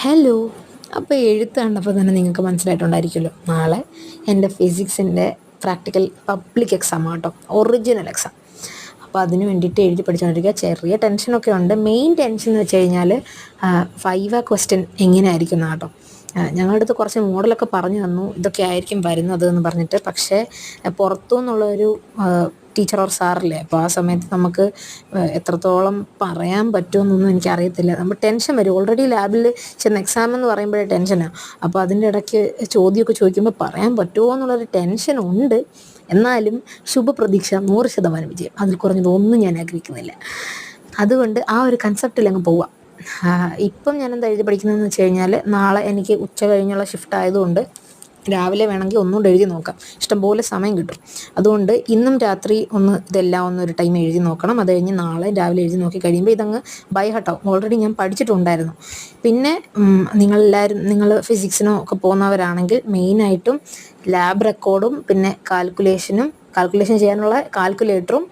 Hello. അപ്പോൾ എഴുത്ത് കണ്ടപ്പോൾ തന്നെ നിങ്ങൾക്ക് മനസ്സിലായിട്ടുണ്ടായിരിക്കുമല്ലോ, നാളെ എൻ്റെ ഫിസിക്സിൻ്റെ പ്രാക്ടിക്കൽ പബ്ലിക് എക്സാം കേട്ടോ, ഒറിജിനൽ എക്സാം. അപ്പോൾ അതിന് വേണ്ടിയിട്ട് എഴുതി പഠിച്ചുകൊണ്ടിരിക്കുക. ചെറിയ ടെൻഷനൊക്കെ ഉണ്ട്. മെയിൻ ടെൻഷൻ എന്ന് വെച്ച് കഴിഞ്ഞാൽ ഫൈവ ക്വസ്റ്റ്യൻ എങ്ങനെയായിരിക്കും കേട്ടോ. ഞങ്ങളുടെ അടുത്ത് കുറച്ച് മോഡലൊക്കെ പറഞ്ഞു തന്നു, ഇതൊക്കെ ആയിരിക്കും വരുന്നത് എന്ന് പറഞ്ഞിട്ട്. പക്ഷേ പുറത്തു നിന്നുള്ളൊരു ടീച്ചർ ഓർ സാറില്ലേ, അപ്പോൾ ആ സമയത്ത് നമുക്ക് എത്രത്തോളം പറയാൻ പറ്റുമെന്നൊന്നും എനിക്കറിയത്തില്ല. നമ്മൾ ടെൻഷൻ വരും. ഓൾറെഡി ലാബിൽ ചെന്ന് എക്സാം എന്ന് പറയുമ്പോഴേ ടെൻഷനാണ്. അപ്പോൾ അതിൻ്റെ ഇടയ്ക്ക് ചോദ്യമൊക്കെ ചോദിക്കുമ്പോൾ പറയാൻ പറ്റുമോ എന്നുള്ളൊരു ടെൻഷൻ ഉണ്ട്. എന്നാലും ശുഭപ്രതീക്ഷ 100% വിജയം, അതിൽ കുറഞ്ഞതൊന്നും ഞാൻ ആഗ്രഹിക്കുന്നില്ല. അതുകൊണ്ട് ആ ഒരു കൺസെപ്റ്റിൽ അങ്ങ് പോവാം. ഇപ്പം ഞാൻ എന്താ എഴുതി പഠിക്കുന്നതെന്ന് വെച്ച് കഴിഞ്ഞാൽ, നാളെ എനിക്ക് ഉച്ച കഴിഞ്ഞുള്ള ഷിഫ്റ്റ് ആയതുകൊണ്ട് രാവിലെ വേണമെങ്കിൽ ഒന്നുകൂടെ എഴുതി നോക്കാം, ഇഷ്ടംപോലെ സമയം കിട്ടും. അതുകൊണ്ട് ഇന്നും രാത്രി ഇതെല്ലാം ഒരു ടൈം എഴുതി നോക്കണം. അത് കഴിഞ്ഞ് നാളെ രാവിലെ എഴുതി നോക്കി കഴിയുമ്പോൾ ഇതങ്ങ് ബൈ ഹാർട്ടാവും. ഓൾറെഡി ഞാൻ പഠിച്ചിട്ടുണ്ടായിരുന്നു. പിന്നെ നിങ്ങൾ ഫിസിക്സിനോ ഒക്കെ പോകുന്നവരാണെങ്കിൽ മെയിനായിട്ടും ലാബ് റെക്കോർഡും പിന്നെ കാൽക്കുലേഷൻ ചെയ്യാനുള്ള കാൽക്കുലേറ്ററും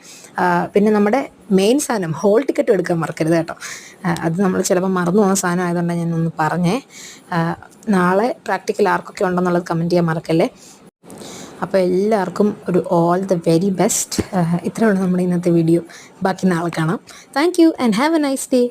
പിന്നെ നമ്മുടെ മെയിൻ സാധനം ഹോൾ ടിക്കറ്റും എടുക്കാൻ മറക്കരുത് കേട്ടോ. അത് നമ്മൾ ചിലപ്പോൾ മറന്നു പോകുന്ന സാധനം ആയതുകൊണ്ടാണ് ഞാനൊന്ന് പറഞ്ഞേ. നാളെ പ്രാക്ടിക്കൽ ആർക്കൊക്കെ ഉണ്ടെന്നുള്ളത് കമൻറ്റ് ചെയ്യാൻ മറക്കല്ലേ. അപ്പോൾ എല്ലാവർക്കും ഒരു ഓൾ ദ വെരി ബെസ്റ്റ്. ഇത്രയുള്ള നമ്മുടെ ഇന്നത്തെ വീഡിയോ. ബാക്കി നാളെ കാണാം. Thank you and have A nice day.